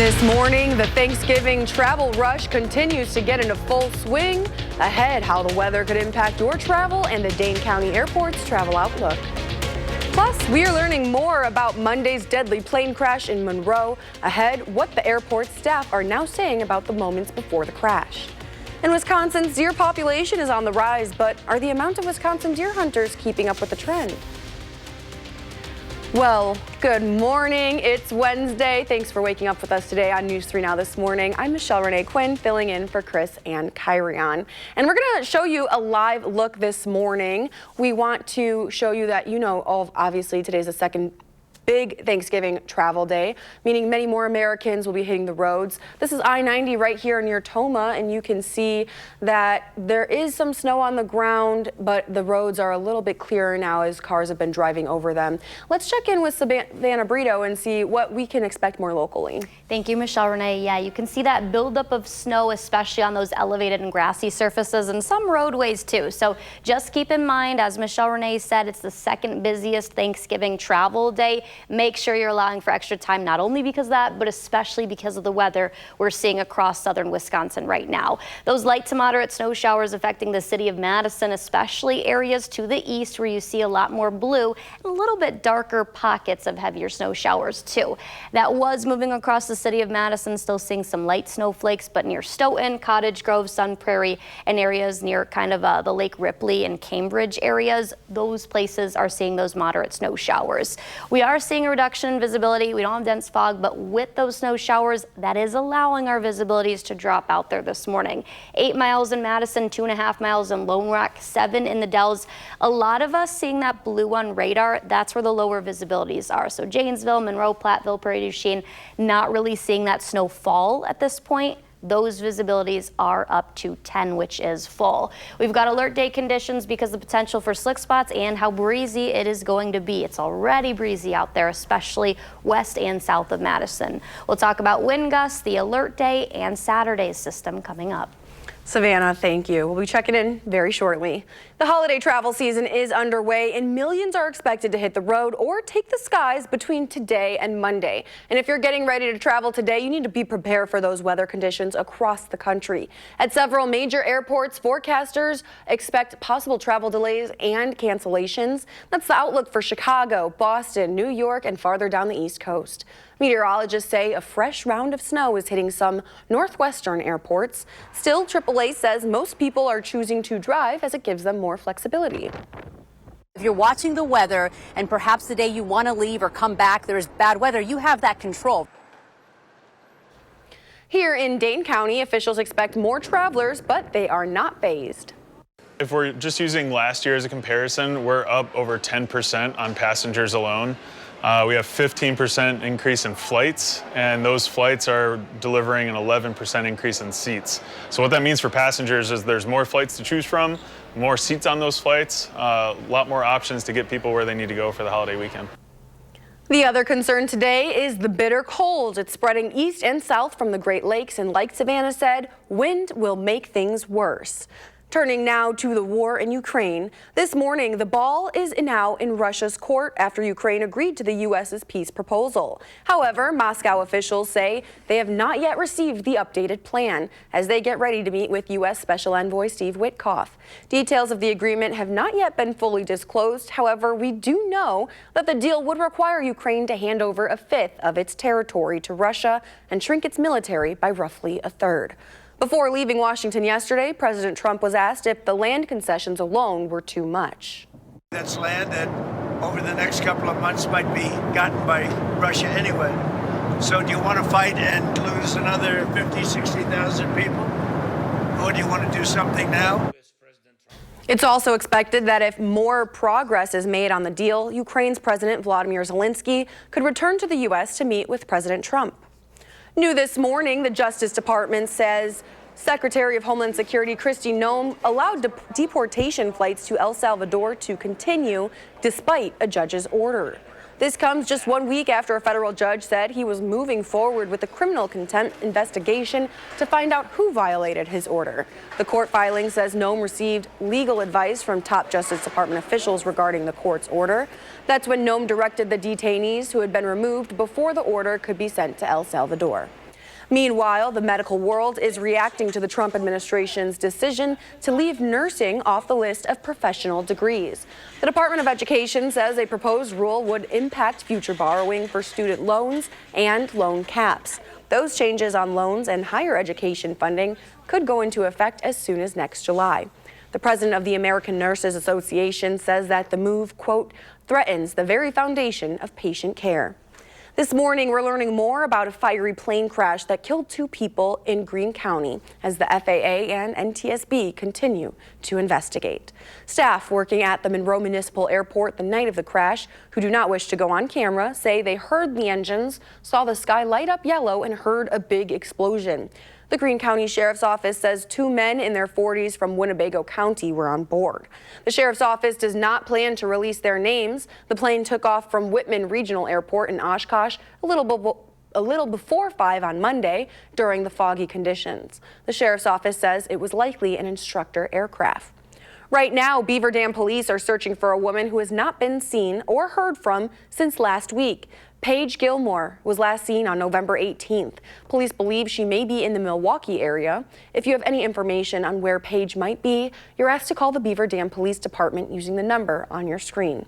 This morning, the Thanksgiving travel rush continues to get into full swing. Ahead, how the weather could impact your travel and the Dane County Airport's travel outlook. Plus, we are learning more about Monday's deadly plane crash in Monroe. Ahead, what the airport staff are now saying about the moments before the crash. And Wisconsin's deer population is on the rise, but are the amount of Wisconsin deer hunters keeping up with the trend? Well, good morning. It's Wednesday. Thanks for waking up with us today on News 3 Now this morning. I'm Michelle Renee Quinn, filling in for Chris and Kyrion. And we're going to show you a live look this morning. We want to show you that, obviously today's the second big Thanksgiving travel day, meaning many more Americans will be hitting the roads. This is I-90 right here near Toma, and you can see that there is some snow on the ground, but the roads are a little bit clearer now as cars have been driving over them. Let's check in with Savannah Brito and see what we can expect more locally. Thank you, Michelle Renee. Yeah, you can see that buildup of snow, especially on those elevated and grassy surfaces and some roadways too. So just keep in mind, as Michelle Renee said, it's the second busiest Thanksgiving travel day. Make sure you're allowing for extra time, not only because of that, but especially because of the weather we're seeing across southern Wisconsin right now. Those light to moderate snow showers affecting the city of Madison, especially areas to the east where you see a lot more blue and a little bit darker pockets of heavier snow showers too. That was moving across the city of Madison, still seeing some light snowflakes, but near Stoughton, Cottage Grove, Sun Prairie, and areas near kind of the Lake Ripley and Cambridge areas, those places are seeing those moderate snow showers. We are seeing a reduction in visibility. We don't have dense fog, but with those snow showers, that is allowing our visibilities to drop out there this morning. 8 miles in Madison, 2.5 miles in Lone Rock, 7 in the Dells. A lot of us seeing that blue on radar, that's where the lower visibilities are. So Janesville, Monroe, Platteville, Prairie du Chien, not really seeing that snow fall at this point. Those visibilities are up to 10, which is full. We've got alert day conditions because of the potential for slick spots and how breezy it is going to be. It's already breezy out there, especially west and south of Madison. We'll talk about wind gusts, the alert day, and Saturday's system coming up. Savannah, thank you. We'll be checking in very shortly. The holiday travel season is underway and millions are expected to hit the road or take the skies between today and Monday. And if you're getting ready to travel today, you need to be prepared for those weather conditions across the country. At several major airports, forecasters expect possible travel delays and cancellations. That's the outlook for Chicago, Boston, New York, and farther down the East Coast. Meteorologists say a fresh round of snow is hitting some northwestern airports. Still, AAA says most people are choosing to drive as it gives them more flexibility. If you're watching the weather and perhaps the day you want to leave or come back, there's bad weather, you have that control. Here in Dane County, officials expect more travelers, but they are not phased. If we're just using last year as a comparison, we're up over 10% on passengers alone. We have 15% increase in flights, and those flights are delivering an 11% increase in seats. So what that means for passengers is there's more flights to choose from, more seats on those flights, a lot more options to get people where they need to go for the holiday weekend. The other concern today is the bitter cold. It's spreading east and south from the Great Lakes, and like Savannah said, wind will make things worse. Turning now to the war in Ukraine. This morning, the ball is now in Russia's court after Ukraine agreed to the U.S.'s peace proposal. However, Moscow officials say they have not yet received the updated plan as they get ready to meet with U.S. Special Envoy Steve Witkoff. Details of the agreement have not yet been fully disclosed. However, we do know that the deal would require Ukraine to hand over a fifth of its territory to Russia and shrink its military by roughly a third. Before leaving Washington yesterday, President Trump was asked if the land concessions alone were too much. That's land that over the next couple of months might be gotten by Russia anyway. So do you want to fight and lose another 50, 60,000 people? Or do you want to do something now? It's also expected that if more progress is made on the deal, Ukraine's President Volodymyr Zelensky could return to the U.S. to meet with President Trump. New this morning, the Justice Department says Secretary of Homeland Security Kristi Noem allowed deportation flights to El Salvador to continue despite a judge's order. This comes just 1 week after a federal judge said he was moving forward with a criminal contempt investigation to find out who violated his order. The court filing says Noem received legal advice from top Justice Department officials regarding the court's order. That's when Noem directed the detainees who had been removed before the order could be sent to El Salvador. Meanwhile, the medical world is reacting to the Trump administration's decision to leave nursing off the list of professional degrees. The Department of Education says a proposed rule would impact future borrowing for student loans and loan caps. Those changes on loans and higher education funding could go into effect as soon as next July. The president of the American Nurses Association says that the move, quote, threatens the very foundation of patient care. This morning, we're learning more about a fiery plane crash that killed 2 people in Greene County as the FAA and NTSB continue to investigate. Staff working at the Monroe Municipal Airport the night of the crash, who do not wish to go on camera, say they heard the engines, saw the sky light up yellow, and heard a big explosion. The Greene County Sheriff's Office says 2 men in their 40s from Winnebago County were on board. The Sheriff's Office does not plan to release their names. The plane took off from Whitman Regional Airport in Oshkosh a little before 5 on Monday during the foggy conditions. The Sheriff's Office says it was likely an instructor aircraft. Right now, Beaver Dam police are searching for a woman who has not been seen or heard from since last week. Paige Gilmore was last seen on November 18th. Police believe she may be in the Milwaukee area. If you have any information on where Paige might be, you're asked to call the Beaver Dam Police Department using the number on your screen.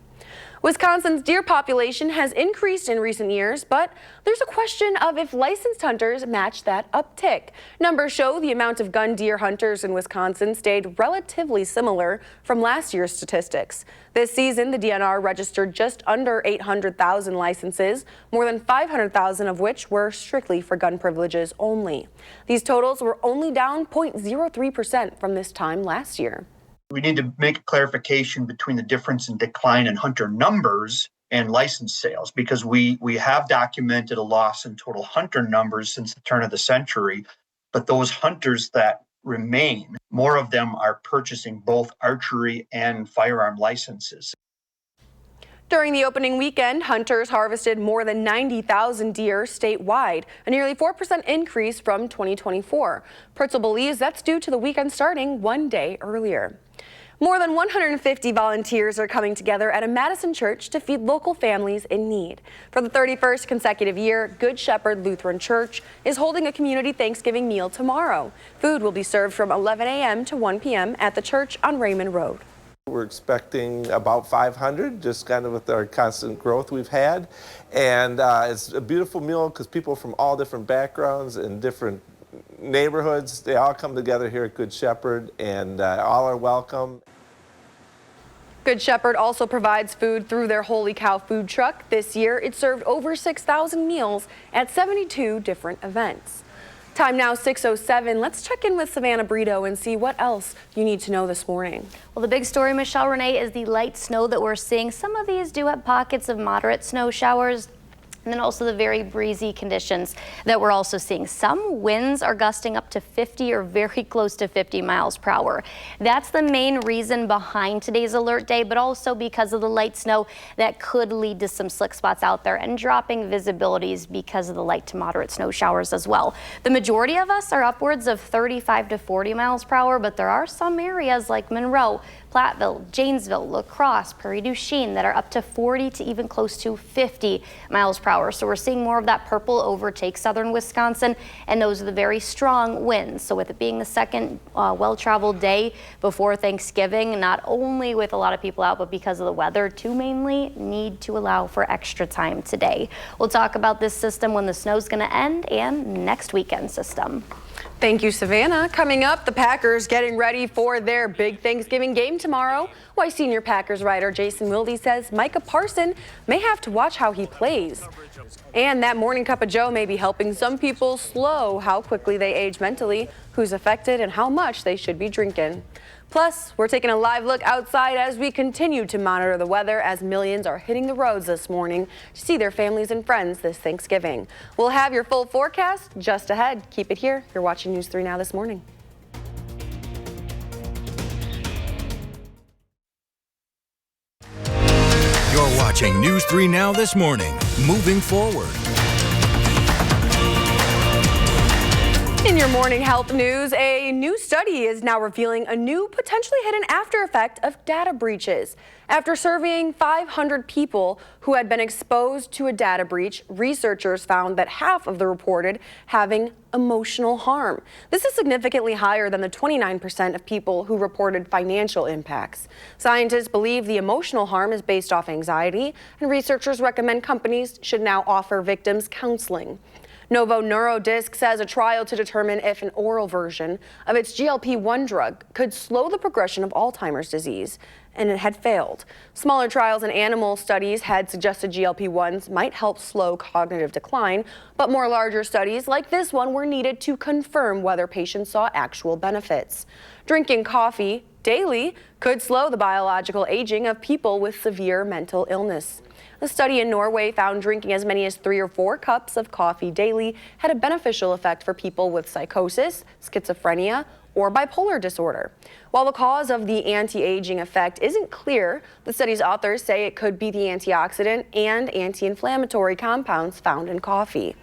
Wisconsin's deer population has increased in recent years, but there's a question of if licensed hunters match that uptick. Numbers show the amount of gun deer hunters in Wisconsin stayed relatively similar from last year's statistics. This season, the DNR registered just under 800,000 licenses, more than 500,000 of which were strictly for gun privileges only. These totals were only down 0.03% from this time last year. We need to make a clarification between the difference in decline in hunter numbers and license sales, because we have documented a loss in total hunter numbers since the turn of the century, but those hunters that remain, more of them are purchasing both archery and firearm licenses. During the opening weekend, hunters harvested more than 90,000 deer statewide, a nearly 4% increase from 2024. Purtzel believes that's due to the weekend starting 1 day earlier. More than 150 volunteers are coming together at a Madison church to feed local families in need. For the 31st consecutive year, Good Shepherd Lutheran Church is holding a community Thanksgiving meal tomorrow. Food will be served from 11 a.m. to 1 p.m. at the church on Raymond Road. We're expecting about 500, just kind of with our constant growth we've had. And it's a beautiful meal because people from all different backgrounds and different neighborhoods, they all come together here at Good Shepherd, and all are welcome. Good Shepherd also provides food through their Holy Cow food truck. This year, it served over 6,000 meals at 72 different events. Time now 6:07. Let's check in with Savannah Brito and see what else you need to know this morning. Well, the big story, Michelle Renee, is the light snow that we're seeing. Some of these do have pockets of moderate snow showers. And then also the very breezy conditions that we're also seeing. Some winds are gusting up to 50 or very close to 50 miles per hour. That's the main reason behind today's alert day, but also because of the light snow that could lead to some slick spots out there and dropping visibilities because of the light to moderate snow showers as well. The majority of us are upwards of 35 to 40 miles per hour, but there are some areas like Monroe, Platteville, Janesville, La Crosse, Prairie du Chien that are up to 40 to even close to 50 miles per hour. So we're seeing more of that purple overtake southern Wisconsin, and those are the very strong winds. So with it being the second well-traveled day before Thanksgiving, not only with a lot of people out, but because of the weather, too, mainly need to allow for extra time today. We'll talk about this system when the snow's going to end and next weekend system. Thank you, Savannah. Coming up, the Packers getting ready for their big Thanksgiving game tomorrow. Why senior Packers writer Jason Wilde says Micah Parson may have to watch how he plays. And that morning cup of joe may be helping some people slow how quickly they age mentally, who's affected, and how much they should be drinking. Plus, we're taking a live look outside as we continue to monitor the weather as millions are hitting the roads this morning to see their families and friends this Thanksgiving. We'll have your full forecast just ahead. Keep it here. You're watching News 3 Now this morning. You're watching News 3 Now this morning. Moving forward. In your morning health news, a new study is now revealing a new potentially hidden after effect of data breaches. After surveying 500 people who had been exposed to a data breach, researchers found that half of the reported having emotional harm. This is significantly higher than the 29% of people who reported financial impacts. Scientists believe the emotional harm is based off anxiety, and researchers recommend companies should now offer victims counseling. Novo Nordisk says a trial to determine if an oral version of its GLP-1 drug could slow the progression of Alzheimer's disease, and it had failed. Smaller trials in animal studies had suggested GLP-1s might help slow cognitive decline, but more larger studies like this one were needed to confirm whether patients saw actual benefits. Drinking coffee daily could slow the biological aging of people with severe mental illness. A study in Norway found drinking as many as 3 or 4 cups of coffee daily had a beneficial effect for people with psychosis, schizophrenia, or bipolar disorder. While the cause of the anti-aging effect isn't clear, the study's authors say it could be the antioxidant and anti-inflammatory compounds found in coffee.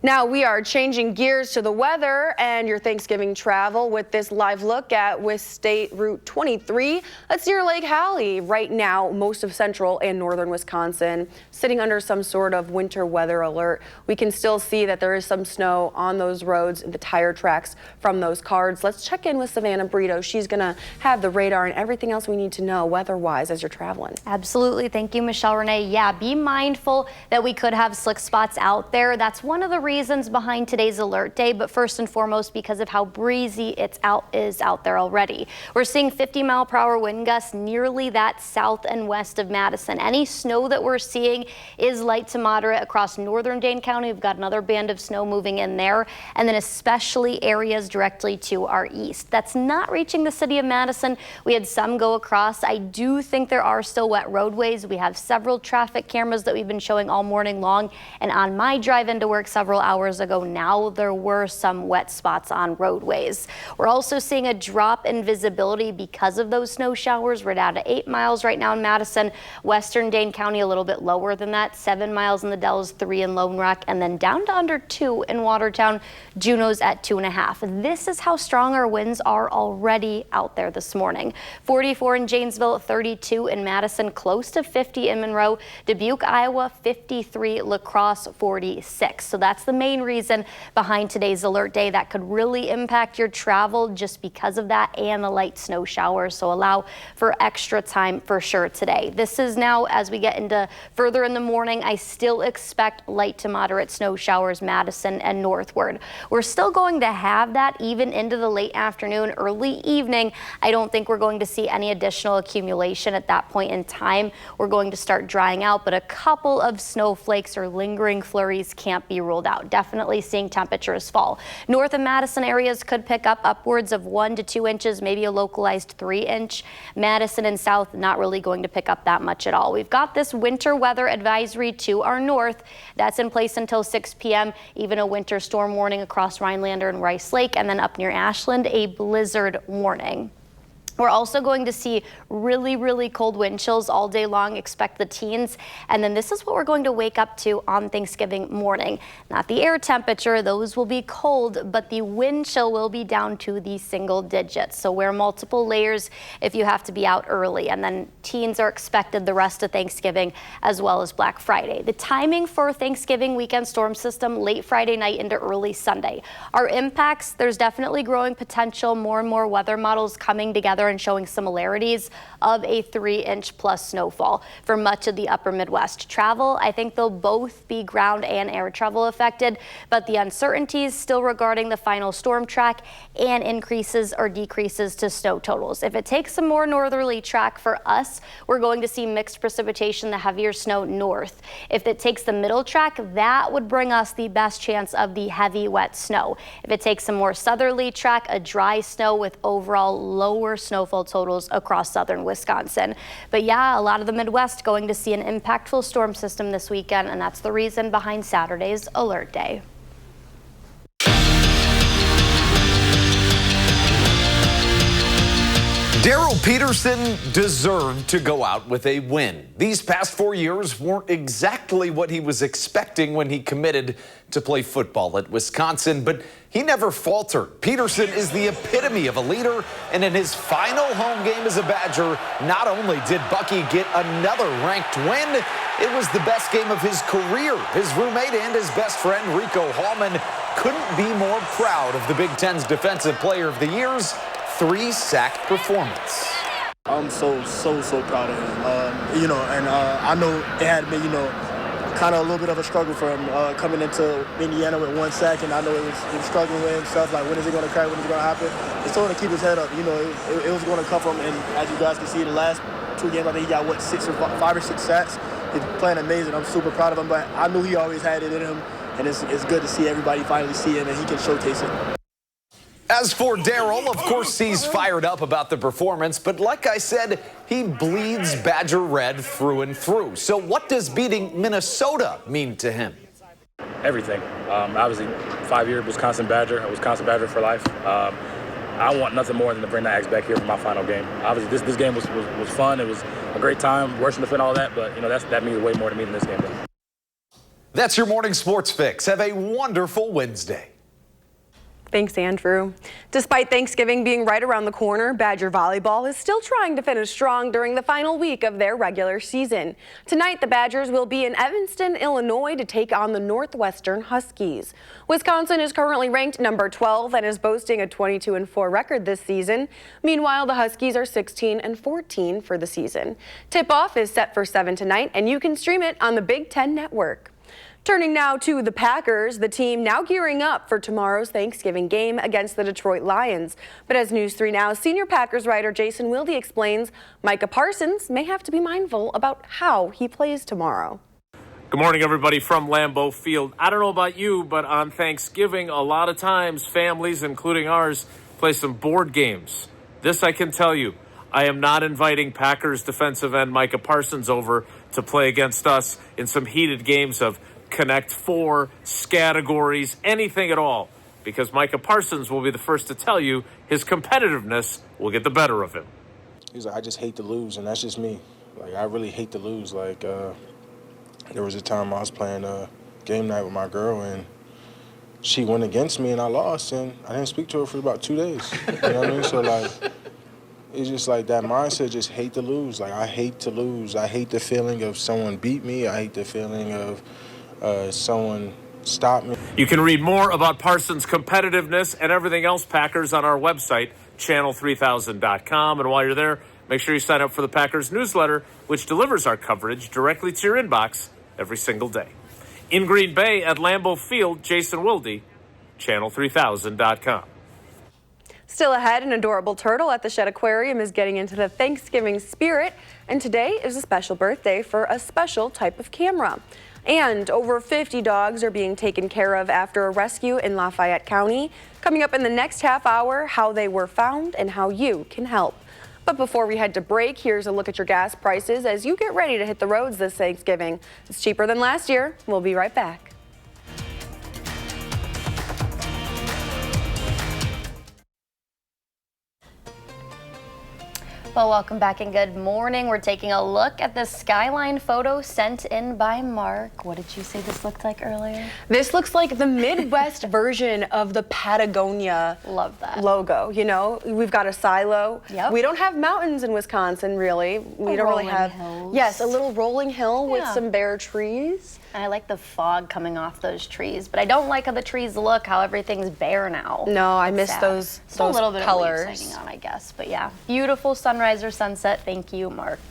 Now we are changing gears to the weather and your Thanksgiving travel with this live look at WISC State Route 23. That's near Lake Hallie. Right now, most of central and northern Wisconsin sitting under some sort of winter weather alert. We can still see that there is some snow on those roads and the tire tracks from those cars. Let's check in with Savannah Brito. She's going to have the radar and everything else we need to know weather-wise as you're traveling. Absolutely. Thank you, Michelle Renee. Yeah, be mindful that we could have slick spots out there. That's one of the reasons behind today's alert day, but first and foremost because of how breezy it is out there already. We're seeing 50-mile-per-hour wind gusts nearly that south and west of Madison. Any snow that we're seeing is light to moderate across northern Dane County. We've got another band of snow moving in there, and then especially areas directly to our east. That's not reaching the city of Madison. We had some go across. I do think there are still wet roadways. We have several traffic cameras that we've been showing all morning long, and on my drive into work several hours ago now, there were some wet spots on roadways. We're also seeing a drop in visibility because of those snow showers. We're down to 8 miles right now in Madison. Western Dane County a little bit lower than that, 7 miles in the Dells, 3 in Lone Rock, and then down to under 2 in Watertown. Juneau's at 2.5. This is how strong our winds are already out there this morning. 44 in Janesville, 32 in Madison, close to 50 in Monroe, Dubuque, Iowa, 53, La Crosse, 46. So that's the main reason behind today's alert day that could really impact your travel just because of that and the light snow showers. So allow for extra time for sure today. This is now as we get into further in the morning. I still expect light to moderate snow showers Madison and northward. We're still going to have that even into the late afternoon, early evening. I don't think we're going to see any additional accumulation at that point in time. We're going to start drying out, but a couple of snowflakes or lingering flurries can't be ruled out. Definitely seeing temperatures fall. North of Madison areas could pick up upwards of 1 to 2 inches, maybe a localized 3-inch. Madison and south not really going to pick up that much at all. We've got this winter weather advisory to our north. That's in place until 6 p.m. Even a winter storm warning across Rhinelander and Rice Lake, and then up near Ashland, a blizzard warning. We're also going to see really, really cold wind chills all day long. Expect the teens. And then this is what we're going to wake up to on Thanksgiving morning. Not the air temperature, those will be cold, but the wind chill will be down to the single digits. So wear multiple layers if you have to be out early. And then teens are expected the rest of Thanksgiving as well as Black Friday. The timing for Thanksgiving weekend storm system, late Friday night into early Sunday. Our impacts, there's definitely growing potential, more and more weather models coming together and showing similarities of a 3-inch plus snowfall for much of the upper Midwest. Travel, I think they'll both be ground and air travel affected, but the uncertainties still regarding the final storm track and increases or decreases to snow totals. If it takes a more northerly track for us, we're going to see mixed precipitation, the heavier snow north. If it takes the middle track, that would bring us the best chance of the heavy wet snow. If it takes a more southerly track, a dry snow with overall lower snowfall totals across southern Wisconsin. But yeah, a lot of the Midwest going to see an impactful storm system this weekend, and that's the reason behind Saturday's alert day. Daryl Peterson deserved to go out with a win. These past 4 years weren't exactly what he was expecting when he committed to play football at Wisconsin, but he never faltered. Peterson is the epitome of a leader, and in his final home game as a Badger, not only did Bucky get another ranked win, it was the best game of his career. His roommate and his best friend, Rico Hallman, couldn't be more proud of the Big Ten's Defensive Player of the Year's 3-sack performance. I'm so proud of him. I know it had been, kind of a little bit of a struggle for him coming into Indiana with 1 sack, and I know he was struggling with himself, like when is it going to crack, when is it going to happen? It's told him to keep his head up. It was going to come from him, and as you guys can see, the last 2 games, I think he got, 5 or 6 sacks. He's playing amazing. I'm super proud of him, but I knew he always had it in him, and it's good to see everybody finally see him, and he can showcase it. As for Daryl, of course, he's fired up about the performance, but like I said, he bleeds Badger red through and through. So what does beating Minnesota mean to him? Everything. Obviously, 5-year Wisconsin Badger, a Wisconsin Badger for life. I want nothing more than to bring the Aggies back here for my final game. Obviously, this game was fun. It was a great time, worse than the fit, all that, but that means way more to me than this game does. That's your morning sports fix. Have a wonderful Wednesday. Thanks, Andrew. Despite Thanksgiving being right around the corner, Badger volleyball is still trying to finish strong during the final week of their regular season. Tonight, the Badgers will be in Evanston, Illinois to take on the Northwestern Huskies. Wisconsin is currently ranked number 12 and is boasting a 22-4 record this season. Meanwhile, the Huskies are 16-14 for the season. Tip-off is set for 7 tonight, and you can stream it on the Big Ten Network. Turning now to the Packers, the team now gearing up for tomorrow's Thanksgiving game against the Detroit Lions. But as News 3 Now senior Packers writer Jason Wilde explains, Micah Parsons may have to be mindful about how he plays tomorrow. Good morning, everybody from Lambeau Field. I don't know about you, but on Thanksgiving, a lot of times families, including ours, play some board games. This I can tell you. I am not inviting Packers defensive end Micah Parsons over to play against us in some heated games of Connect 4, categories, anything at all, because Micah Parsons will be the first to tell you his competitiveness will get the better of him. He's like, I just hate to lose, and that's just me. Like, I really hate to lose. Like, there was a time I was playing game night with my girl, and she went against me, and I lost, and I didn't speak to her for about 2 days. You know what I mean? So, like, it's just like that mindset, just hate to lose. Like, I hate to lose. I hate the feeling of someone beat me. I hate the feeling of someone stopped me. You can read more about Parsons' competitiveness and everything else Packers on our website, channel3000.com. And while you're there, make sure you sign up for the Packers newsletter, which delivers our coverage directly to your inbox every single day. In Green Bay at Lambeau Field, Jason Wilde, channel3000.com. Still ahead, an adorable turtle at the Shed Aquarium is getting into the Thanksgiving spirit, and today is a special birthday for a special type of camera. And over 50 dogs are being taken care of after a rescue in Lafayette County. Coming up in the next half hour, how they were found and how you can help. But before we head to break, here's a look at your gas prices as you get ready to hit the roads this Thanksgiving. It's cheaper than last year. We'll be right back. Well, welcome back and good morning. We're taking a look at the skyline photo sent in by Mark. What did you say this looked like earlier? This looks like the Midwest version of the Patagonia Love that. logo. You know, we've got a silo. Yep. We don't have mountains in Wisconsin, really. We don't really have. Hills. Yes, a little rolling hill with some bare trees. And I like the fog coming off those trees, but I don't like how the trees look, how everything's bare now. No, I It's miss sad. those Just a little bit colors. of leaves hanging on, I guess. But yeah, beautiful sunrise or sunset. Thank you, Mark.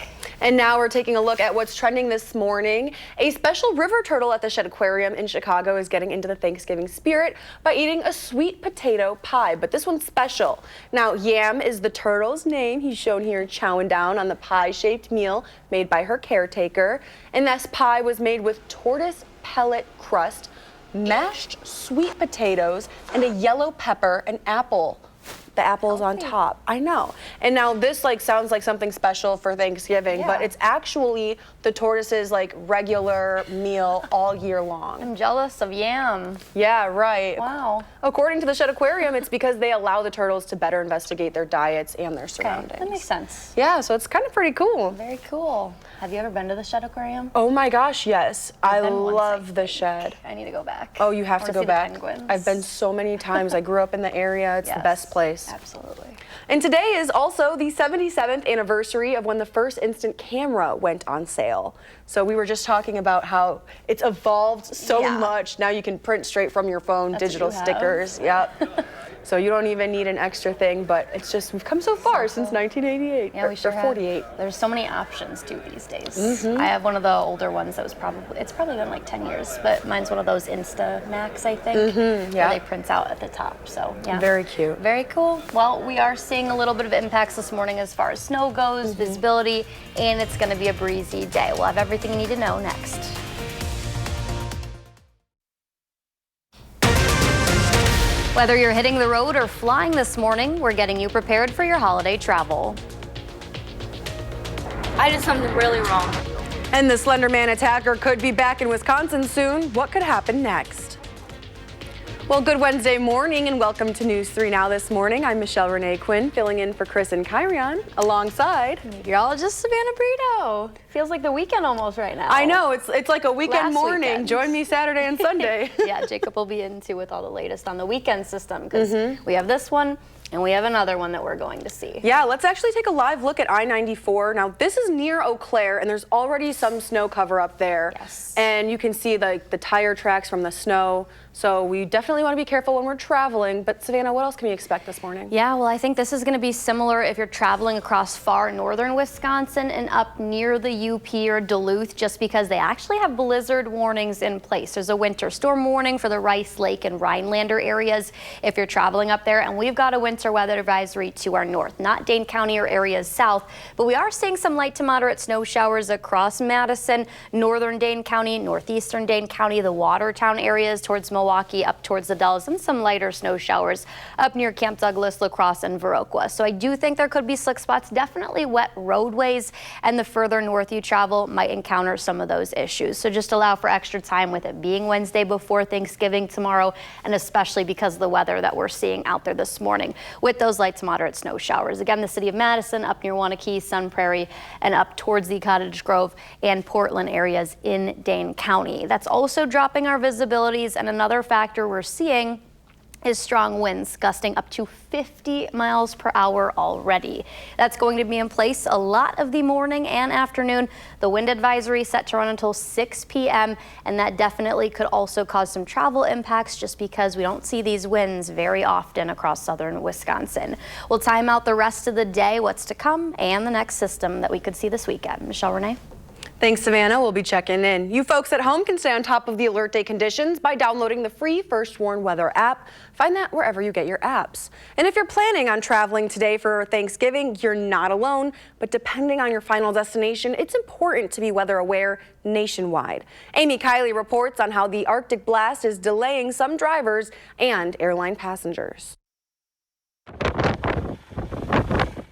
And now we're taking a look at what's trending this morning. A special river turtle at the Shed Aquarium in Chicago is getting into the Thanksgiving spirit by eating a sweet potato pie, but this one's special. Now, Yam is the turtle's name. He's shown here chowing down on the pie-shaped meal made by her caretaker. And this pie was made with tortoise pellet crust, mashed sweet potatoes, and a yellow pepper and apple the apples on top. I know. And now this like sounds like something special for Thanksgiving, but it's actually the tortoise's like regular meal all year long. I'm jealous of yam. Yeah, right. Wow. According to the Shedd Aquarium, it's because they allow the turtles to better investigate their diets and their surroundings. That makes sense. Yeah, so it's kind of pretty cool. Very cool. Have you ever been to the Shedd Aquarium? Oh my gosh, yes. I been once, love the Shed. I need to go back. Oh, you have to go back. Penguins. I've been so many times. I grew up in the area. It's the best place. Absolutely. And today is also the 77th anniversary of when the first instant camera went on sale. So we were just talking about how it's evolved so much. Now you can print straight from your phone, digital stickers. Yep. So you don't even need an extra thing, but it's just, we've come so far since 1988. Yeah, we sure or 48. There's so many options too these days. I have one of the older ones that was it's probably been like 10 years, but mine's one of those Insta Max, I think, where they print out at the top. So yeah. Very cute. Very cool. Well, we are seeing a little bit of impacts this morning as far as snow goes, visibility, and it's going to be a breezy day. We'll have everything you need to know next. Whether you're hitting the road or flying this morning, we're getting you prepared for your holiday travel. I did something really wrong. And the Slender Man attacker could be back in Wisconsin soon. What could happen next? Well, good Wednesday morning and welcome to News 3 Now this morning. I'm Michelle Renee Quinn, filling in for Chris and Kyrian, alongside meteorologist Savannah Brito. Feels like the weekend almost right now. I know, it's like a weekend morning. Weekend. Join me Saturday and Sunday. Yeah, Jacob will be in too with all the latest on the weekend system because we have this one and we have another one that we're going to see. Yeah, let's actually take a live look at I-94. Now, this is near Eau Claire, and there's already some snow cover up there. Yes. And you can see the tire tracks from the snow. So we definitely want to be careful when we're traveling. But Savannah, what else can we expect this morning? Yeah, well, I think this is going to be similar if you're traveling across far northern Wisconsin and up near the UP or Duluth, just because they actually have blizzard warnings in place. There's a winter storm warning for the Rice Lake and Rhinelander areas if you're traveling up there. And we've got a winter weather advisory to our north, not Dane County or areas south, but we are seeing some light to moderate snow showers across Madison, northern Dane County, northeastern Dane County, the Watertown areas towards Milwaukee, up towards the Dells, and some lighter snow showers up near Camp Douglas, La Crosse, and Viroqua. So I do think there could be slick spots, definitely wet roadways, and the further north you travel might encounter some of those issues. So just allow for extra time with it being Wednesday before Thanksgiving tomorrow, and especially because of the weather that we're seeing out there this morning with those light to moderate snow showers. Again, the city of Madison, up near Wanakee, Sun Prairie, and up towards the Cottage Grove and Portland areas in Dane County. That's also dropping our visibilities, and another factor we're seeing is strong winds gusting up to 50 miles per hour already. That's going to be in place a lot of the morning and afternoon. The wind advisory set to run until 6 p.m. and that definitely could also cause some travel impacts just because we don't see these winds very often across southern Wisconsin. We'll time out the rest of the day, what's to come, and the next system that we could see this weekend. Michelle Renee. Thanks, Savannah. We'll be checking in. You folks at home can stay on top of the alert day conditions by downloading the free First Warn Weather app. Find that wherever you get your apps. And if you're planning on traveling today for Thanksgiving, you're not alone. But depending on your final destination, it's important to be weather aware nationwide. Amy Kiley reports on how the Arctic blast is delaying some drivers and airline passengers.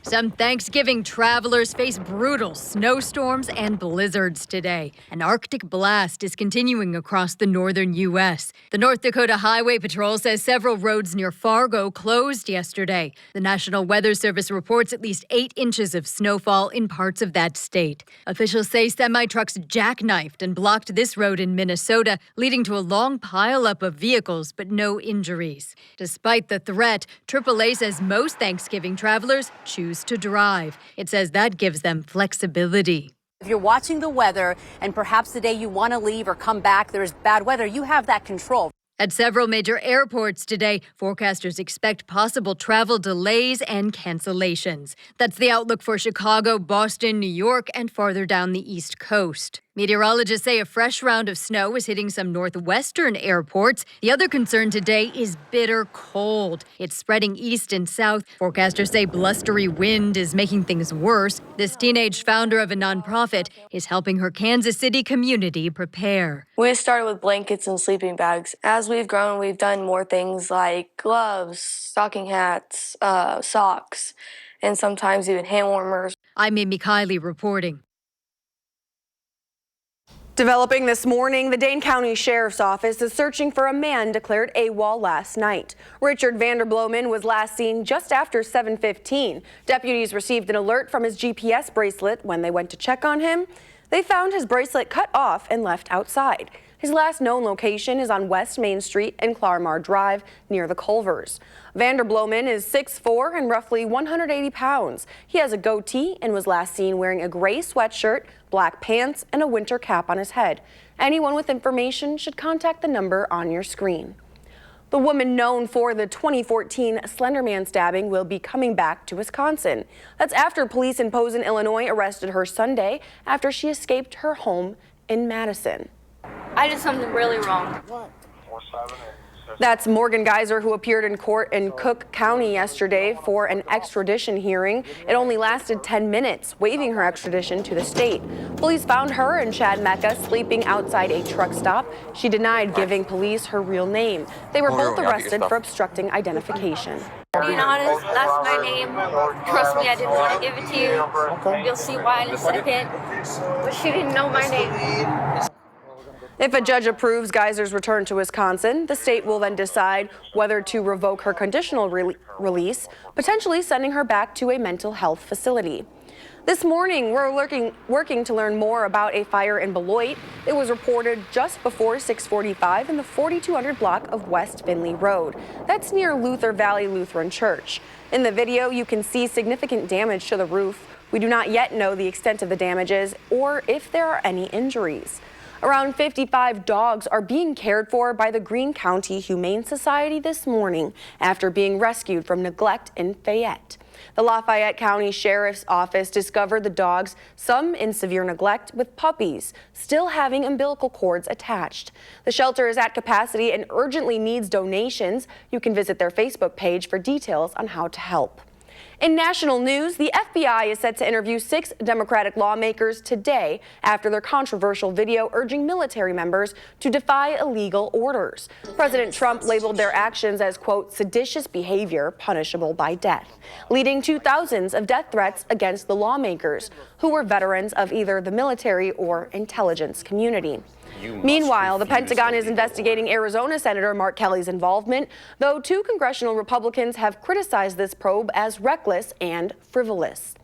Some Thanksgiving travelers face brutal snowstorms and blizzards today. An Arctic blast is continuing across the northern U.S. The North Dakota Highway Patrol says several roads near Fargo closed yesterday. The National Weather Service reports at least 8 inches of snowfall in parts of that state. Officials say semi-trucks jackknifed and blocked this road in Minnesota, leading to a long pileup of vehicles, but no injuries. Despite the threat, AAA says most Thanksgiving travelers choose to drive. It says that gives them flexibility. If you're watching the weather and perhaps the day you want to leave or come back, there's bad weather, you have that control. At several major airports today, forecasters expect possible travel delays and cancellations. That's the outlook for Chicago, Boston, New York, and farther down the East Coast. Meteorologists say a fresh round of snow is hitting some northwestern airports. The other concern today is bitter cold. It's spreading east and south. Forecasters say blustery wind is making things worse. This teenage founder of a nonprofit is helping her Kansas City community prepare. We started with blankets and sleeping bags. As we've grown, we've done more things like gloves, stocking hats, socks, and sometimes even hand warmers. I'm Amy Kiley reporting. Developing this morning, the Dane County Sheriff's Office is searching for a man declared AWOL last night. Richard Vanderbloemen was last seen just after 7:15. Deputies received an alert from his GPS bracelet. When they went to check on him, they found his bracelet cut off and left outside. His last known location is on West Main Street and Claremar Drive near the Culvers. Vanderbloemen is 6'4" and roughly 180 pounds. He has a goatee and was last seen wearing a gray sweatshirt, black pants, and a winter cap on his head. Anyone with information should contact the number on your screen. The woman known for the 2014 Slenderman stabbing will be coming back to Wisconsin. That's after police in Posen, Illinois arrested her Sunday after she escaped her home in Madison. I did something really wrong. That's Morgan Geyser, who appeared in court in Cook County yesterday for an extradition hearing. It only lasted 10 minutes, waiving her extradition to the state. Police found her and Chad Mecca sleeping outside a truck stop. She denied giving police her real name. They were both arrested for obstructing identification. Being honest, that's my name. Trust me, I didn't want to give it to you. You'll see why in a second. But she didn't know my name. If a judge approves Geyser's return to Wisconsin, the state will then decide whether to revoke her conditional release, potentially sending her back to a mental health facility. This morning, we're working to learn more about a fire in Beloit. It was reported just before 6:45 in the 4200 block of West Finley Road. That's near Luther Valley Lutheran Church. In the video, you can see significant damage to the roof. We do not yet know the extent of the damages or if there are any injuries. Around 55 dogs are being cared for by the Greene County Humane Society this morning after being rescued from neglect in Fayette. The Lafayette County Sheriff's Office discovered the dogs, some in severe neglect, with puppies still having umbilical cords attached. The shelter is at capacity and urgently needs donations. You can visit their Facebook page for details on how to help. In national news, the FBI is set to interview 6 Democratic lawmakers today after their controversial video urging military members to defy illegal orders. President Trump labeled their actions as, quote, seditious behavior punishable by death, leading to thousands of death threats against the lawmakers, who were veterans of either the military or intelligence community. Meanwhile, the Pentagon is investigating Arizona Senator Mark Kelly's involvement, though 2 congressional Republicans have criticized this probe as reckless and frivolous.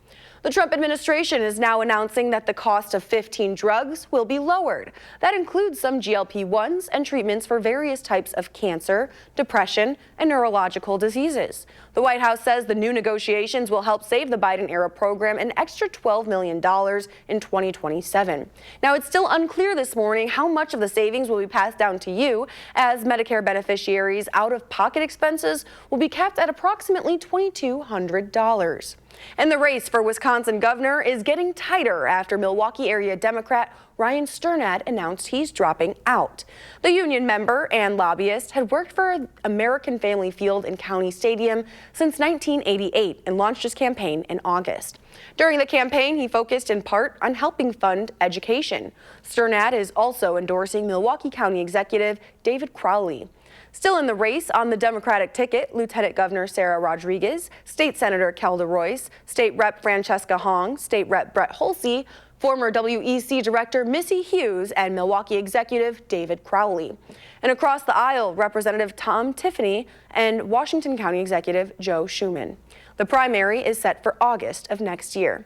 The Trump administration is now announcing that the cost of 15 drugs will be lowered. That includes some GLP-1s and treatments for various types of cancer, depression, and neurological diseases. The White House says the new negotiations will help save the Biden-era program an extra $12 million in 2027. Now, it's still unclear this morning how much of the savings will be passed down to you, as Medicare beneficiaries' out-of-pocket expenses will be capped at approximately $2,200. And the race for Wisconsin governor is getting tighter after Milwaukee area Democrat Ryan Sternad announced he's dropping out. The union member and lobbyist had worked for American Family Field and County Stadium since 1988 and launched his campaign in August. During the campaign, he focused in part on helping fund education. Sternad is also endorsing Milwaukee County Executive David Crowley. Still in the race on the Democratic ticket, Lieutenant Governor Sarah Rodriguez, State Senator Kelda Royce, State Rep Francesca Hong, State Rep Brett Holsey, former WEC Director Missy Hughes, and Milwaukee Executive David Crowley. And across the aisle, Representative Tom Tiffany and Washington County Executive Joe Schuman. The primary is set for August of next year.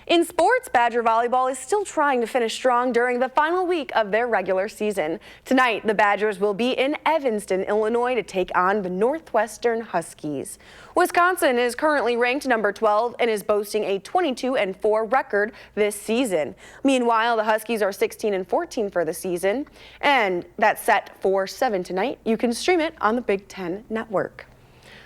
In sports, Badger volleyball is still trying to finish strong during the final week of their regular season. Tonight, the Badgers will be in Evanston, Illinois to take on the Northwestern Huskies. Wisconsin is currently ranked number 12 and is boasting a 22-4 record this season. Meanwhile, the Huskies are 16-14 for the season, and that's set for 7 tonight. You can stream it on the Big Ten Network.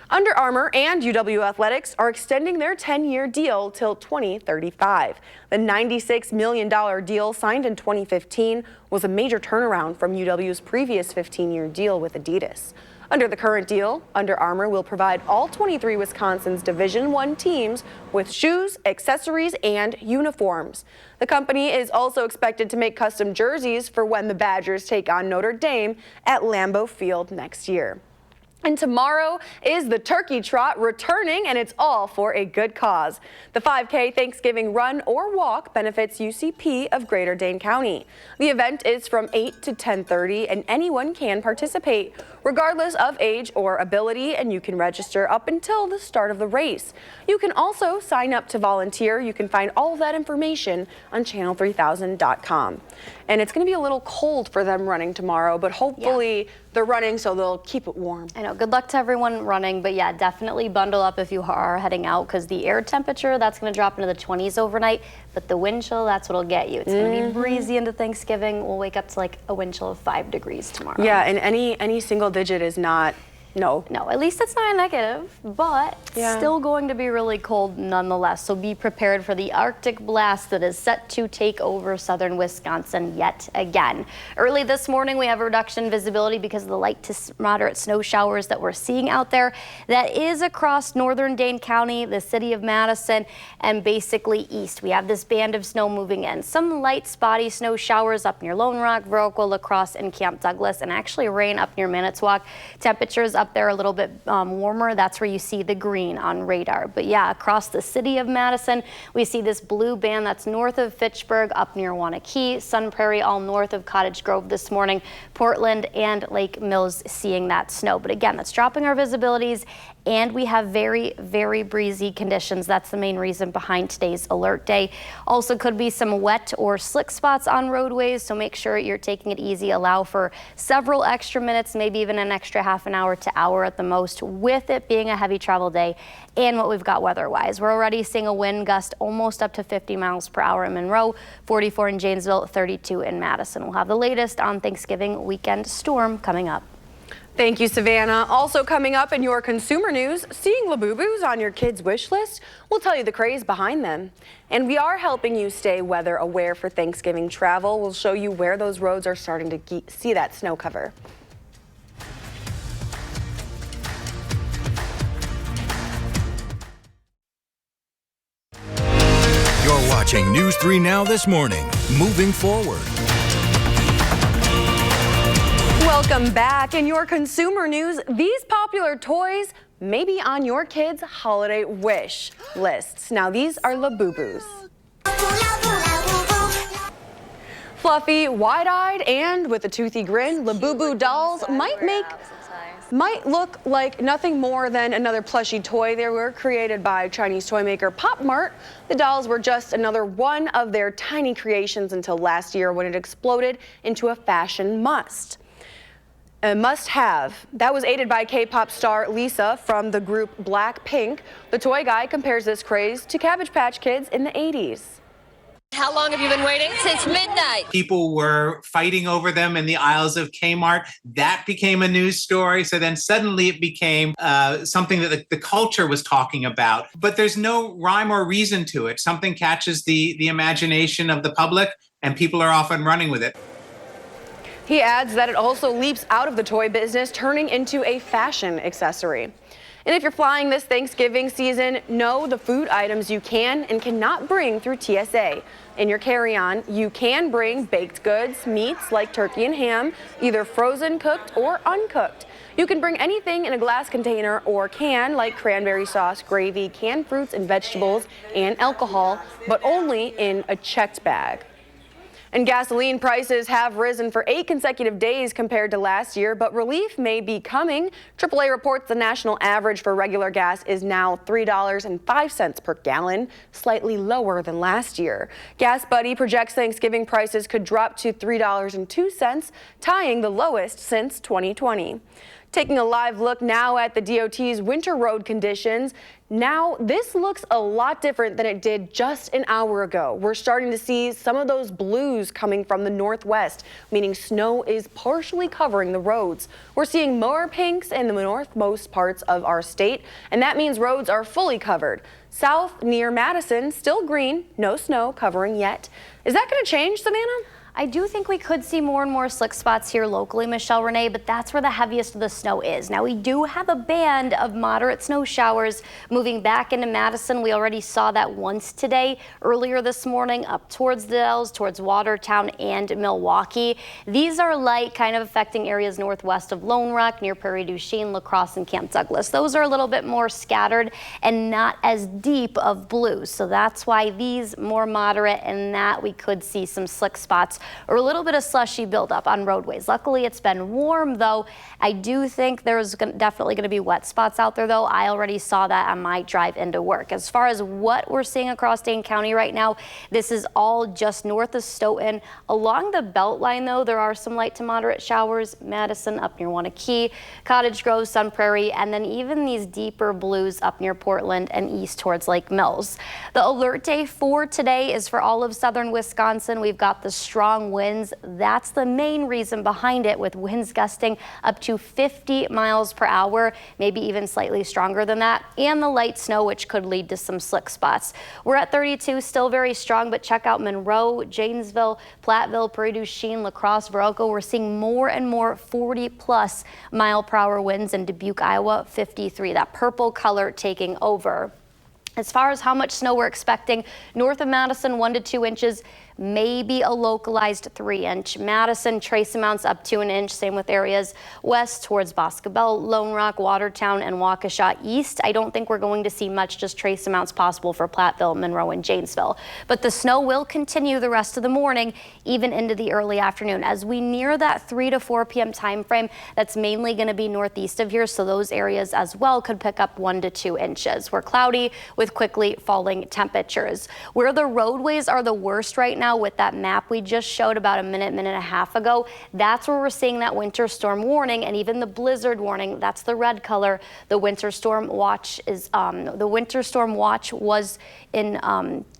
Under Armour and UW Athletics are extending their 10-year deal till 2035. The $96 million deal signed in 2015 was a major turnaround from UW's previous 15-year deal with Adidas. Under the current deal, Under Armour will provide all 23 Wisconsin's Division I teams with shoes, accessories, and uniforms. The company is also expected to make custom jerseys for when the Badgers take on Notre Dame at Lambeau Field next year. And tomorrow is the Turkey Trot returning, and it's all for a good cause. The 5K Thanksgiving Run or Walk benefits UCP of Greater Dane County. The event is from 8 to 10:30, and anyone can participate, regardless of age or ability, and you can register up until the start of the race. You can also sign up to volunteer. You can find all of that information on channel3000.com. And it's going to be a little cold for them running tomorrow, but hopefully they're running so they'll keep it warm. I know. Good luck to everyone running, but yeah, definitely bundle up if you are heading out, because the air temperature, that's going to drop into the 20s overnight, but the wind chill, that's what'll get you. It's going to be breezy into Thanksgiving. We'll wake up to like a wind chill of 5 degrees tomorrow. Yeah, and any single digit is not, no, at least it's not a negative, but still going to be really cold nonetheless. So be prepared for the Arctic blast that is set to take over southern Wisconsin yet again. Early this morning, we have a reduction in visibility because of the light to moderate snow showers that we're seeing out there. That is across northern Dane County, the city of Madison, and basically east. We have this band of snow moving in. Some light spotty snow showers up near Lone Rock, Viroqua, La Crosse, and Camp Douglas, and actually rain up near Manitowoc. Temperatures up there a little bit warmer. That's where you see the green on radar. But yeah, across the city of Madison, we see this blue band that's north of Fitchburg, up near Wanakee, Sun Prairie, all north of Cottage Grove this morning, Portland and Lake Mills seeing that snow. But again, that's dropping our visibilities, and we have very, very breezy conditions. That's the main reason behind today's alert day. Also could be some wet or slick spots on roadways, so make sure you're taking it easy. Allow for several extra minutes, maybe even an extra half an hour to hour at the most, with it being a heavy travel day and what we've got weather-wise. We're already seeing a wind gust almost up to 50 miles per hour in Monroe, 44 in Janesville, 32 in Madison. We'll have the latest on Thanksgiving weekend storm coming up. Thank you, Savannah. Also coming up in your consumer news, seeing Labubus on your kids' wish list? We'll tell you the craze behind them. And we are helping you stay weather aware for Thanksgiving travel. We'll show you where those roads are starting to see that snow cover. You're watching News 3 Now this morning. Moving forward. Welcome back. In your consumer news, these popular toys may be on your kids' holiday wish lists. Now, these are Labubus. Fluffy, wide-eyed, and with a toothy grin, Labubu dolls might look like nothing more than another plushie toy. They were created by Chinese toy maker Pop Mart. The dolls were just another one of their tiny creations until last year, when it exploded into a fashion must-have. That was aided by K-pop star Lisa from the group Blackpink. The toy guy compares this craze to Cabbage Patch Kids in the 80s. How long have you been waiting? Since midnight. People were fighting over them in the aisles of Kmart. That became a news story. So then suddenly it became something that the culture was talking about. But there's no rhyme or reason to it. Something catches the imagination of the public, and people are off and running with it. He adds that it also leaps out of the toy business, turning into a fashion accessory. And if you're flying this Thanksgiving season, know the food items you can and cannot bring through TSA. In your carry-on, you can bring baked goods, meats like turkey and ham, either frozen, cooked, or uncooked. You can bring anything in a glass container or can, like cranberry sauce, gravy, canned fruits and vegetables, and alcohol, but only in a checked bag. And gasoline prices have risen for 8 consecutive days compared to last year, but relief may be coming. AAA reports the national average for regular gas is now $3.05 per gallon, slightly lower than last year. Gas Buddy projects Thanksgiving prices could drop to $3.02, tying the lowest since 2020. Taking a live look now at the DOT's winter road conditions. Now, this looks a lot different than it did just an hour ago. We're starting to see some of those blues coming from the northwest, meaning snow is partially covering the roads. We're seeing more pinks in the northmost parts of our state, and that means roads are fully covered. South near Madison, still green, no snow covering yet. Is that going to change, Savannah? I do think we could see more and more slick spots here locally, Michelle Renee, but that's where the heaviest of the snow is. Now, we do have a band of moderate snow showers moving back into Madison. We already saw that once today, earlier this morning, up towards the Dells, towards Watertown and Milwaukee. These are light, kind of affecting areas northwest of Lone Rock, near Prairie du Chien, La Crosse, and Camp Douglas. Those are a little bit more scattered and not as deep of blues. So that's why these more moderate, and that we could see some slick spots or a little bit of slushy buildup on roadways. Luckily, it's been warm, though. I do think there's definitely going to be wet spots out there, though. I already saw that on my drive into work. As far as what we're seeing across Dane County right now, this is all just north of Stoughton. Along the belt line, though, there are some light to moderate showers. Madison up near Wanakee, Cottage Grove, Sun Prairie, and then even these deeper blues up near Portland and east towards Lake Mills. The alert day for today is for all of southern Wisconsin. We've got the strong winds. That's the main reason behind it, with winds gusting up to 50 miles per hour, maybe even slightly stronger than that, and the light snow, which could lead to some slick spots. We're at 32, still very strong, but check out Monroe, Janesville, Platteville, Prairie du Chien, La Crosse, Veralco. We're seeing more and more 40+ mile per hour winds in Dubuque, Iowa, 53. That purple color taking over. As far as how much snow we're expecting, north of Madison, 1 to 2 inches. Maybe a localized 3-inch. Madison, trace amounts up to 1 inch. Same with areas west towards Boscobel, Lone Rock, Watertown, and Waukesha. East, I don't think we're going to see much, just trace amounts possible for Platteville, Monroe, and Janesville. But the snow will continue the rest of the morning, even into the early afternoon. As we near that 3 to 4 p.m. time frame, that's mainly going to be northeast of here, so those areas as well could pick up 1 to 2 inches. We're cloudy with quickly falling temperatures. Where the roadways are the worst right now, with that map we just showed about a minute and a half ago, that's where we're seeing that winter storm warning and even the blizzard warning. That's the red color. The winter storm watch is was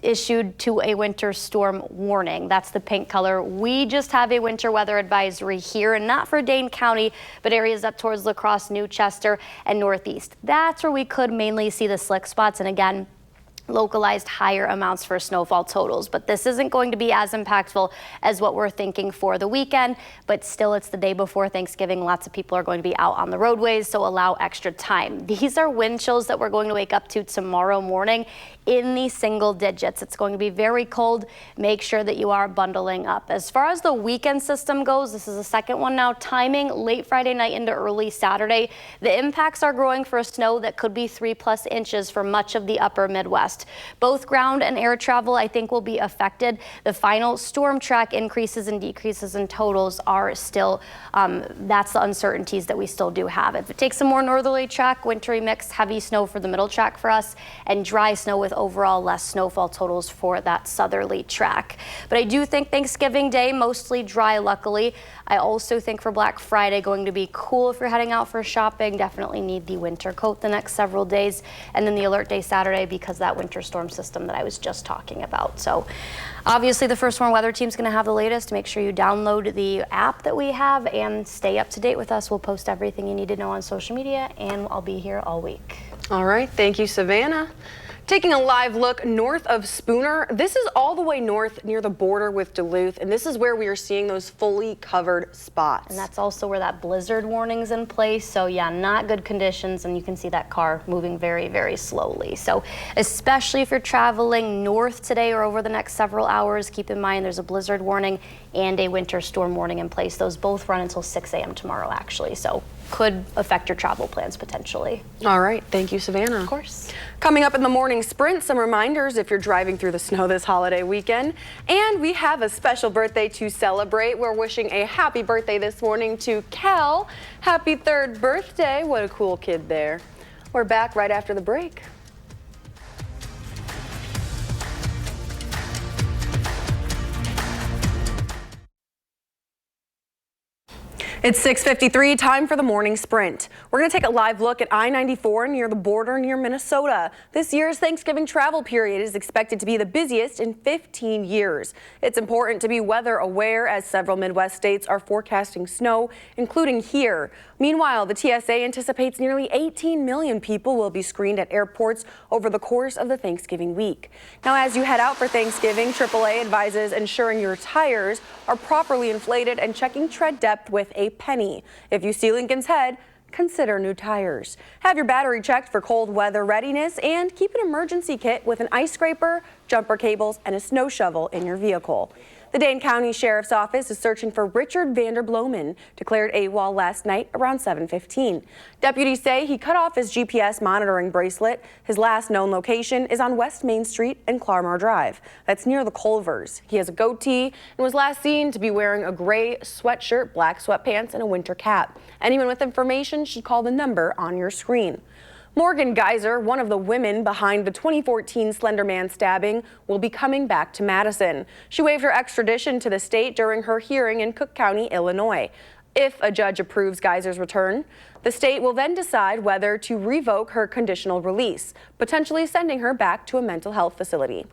issued to a winter storm warning. That's the pink color. We just have a winter weather advisory here, and not for Dane County, but areas up towards La Crosse, Newchester, and northeast. That's where we could mainly see the slick spots, and again, localized higher amounts for snowfall totals. But this isn't going to be as impactful as what we're thinking for the weekend, but still, it's the day before Thanksgiving. Lots of people are going to be out on the roadways, so allow extra time. These are wind chills that we're going to wake up to tomorrow morning in the single digits. It's going to be very cold. Make sure that you are bundling up. As far as the weekend system goes, this is the second one now. Timing late Friday night into early Saturday. The impacts are growing for snow that could be 3+ inches for much of the upper Midwest. Both ground and air travel, I think, will be affected. The final storm track increases and decreases in totals are still, that's the uncertainties that we still do have. If it takes a more northerly track, wintry mix, heavy snow for the middle track for us, and dry snow with overall less snowfall totals for that southerly track. But I do think Thanksgiving Day, mostly dry, luckily. I also think for Black Friday, going to be cool if you're heading out for shopping. Definitely need the winter coat the next several days. And then the alert day Saturday, because that winter storm system that I was just talking about. So obviously the First Warn Weather Team's going to have the latest. Make sure you download the app that we have and stay up to date with us. We'll post everything you need to know on social media, and I'll be here all week. All right. Thank you, Savannah. Taking a live look north of Spooner. This is all the way north near the border with Duluth, and this is where we are seeing those fully covered spots. And that's also where that blizzard warning's in place. So yeah, not good conditions, and you can see that car moving very, very slowly. So especially if you're traveling north today or over the next several hours, keep in mind there's a blizzard warning and a winter storm warning in place. Those both run until 6 a.m. tomorrow, actually. So could affect your travel plans potentially. All right. Thank you, Savannah. Of course. Coming up in the morning sprint, some reminders if you're driving through the snow this holiday weekend. And we have a special birthday to celebrate. We're wishing a happy birthday this morning to Kel. Happy 3rd birthday. What a cool kid there. We're back right after the break. It's 6:53, time for the morning sprint. We're going to take a live look at I-94 near the border near Minnesota. This year's Thanksgiving travel period is expected to be the busiest in 15 years. It's important to be weather aware as several Midwest states are forecasting snow, including here. Meanwhile, the TSA anticipates nearly 18 million people will be screened at airports over the course of the Thanksgiving week. Now, as you head out for Thanksgiving, AAA advises ensuring your tires are properly inflated and checking tread depth with a penny. If you see Lincoln's Head, consider new tires. Have your battery checked for cold weather readiness and keep an emergency kit with an ice scraper, jumper cables, and a snow shovel in your vehicle. The Dane County Sheriff's Office is searching for Richard Vanderbloemen, declared AWOL last night around 7:15. Deputies say he cut off his GPS monitoring bracelet. His last known location is on West Main Street and Claremore Drive. That's near the Culvers. He has a goatee and was last seen to be wearing a gray sweatshirt, black sweatpants, and a winter cap. Anyone with information should call the number on your screen. Morgan Geyser, one of the women behind the 2014 Slender Man stabbing, will be coming back to Madison. She waived her extradition to the state during her hearing in Cook County, Illinois. If a judge approves Geyser's return, the state will then decide whether to revoke her conditional release, potentially sending her back to a mental health facility.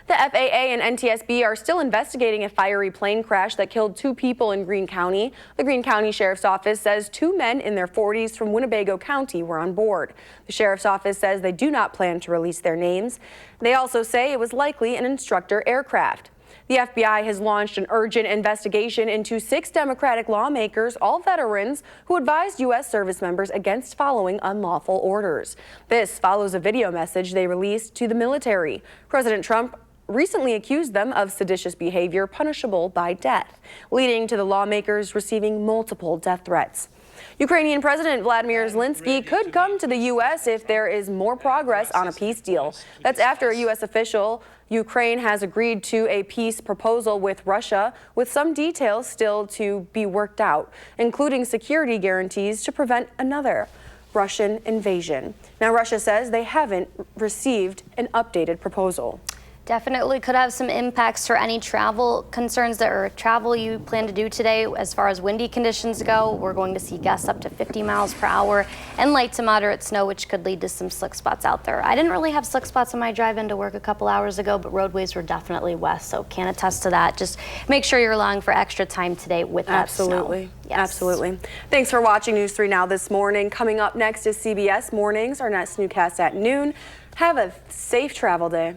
The FAA and NTSB are still investigating a fiery plane crash that killed 2 people in Greene County. The Greene County Sheriff's Office says 2 men in their 40s from Winnebago County were on board. The Sheriff's Office says they do not plan to release their names. They also say it was likely an instructor aircraft. The FBI has launched an urgent investigation into 6 Democratic lawmakers, all veterans, who advised U.S. service members against following unlawful orders. This follows a video message they released to the military. President Trump recently accused them of seditious behavior punishable by death, leading to the lawmakers receiving multiple death threats. Ukrainian President Vladimir Zelensky could come to the U.S. if there is more progress on a peace deal. That's after a U.S. official. Ukraine has agreed to a peace proposal with Russia, with some details still to be worked out, including security guarantees to prevent another Russian invasion. Now, Russia says they haven't received an updated proposal. Definitely could have some impacts for any travel concerns or travel you plan to do today. As far as windy conditions go, we're going to see gusts up to 50 miles per hour and light to moderate snow, which could lead to some slick spots out there. I didn't really have slick spots on my drive into work a couple hours ago, but roadways were definitely wet, so can attest to that. Just make sure you're allowing for extra time today with that Absolutely. snow. Yes. Absolutely. Thanks for watching News 3 Now this morning. Coming up next is CBS Mornings, our next newscast at noon. Have a safe travel day.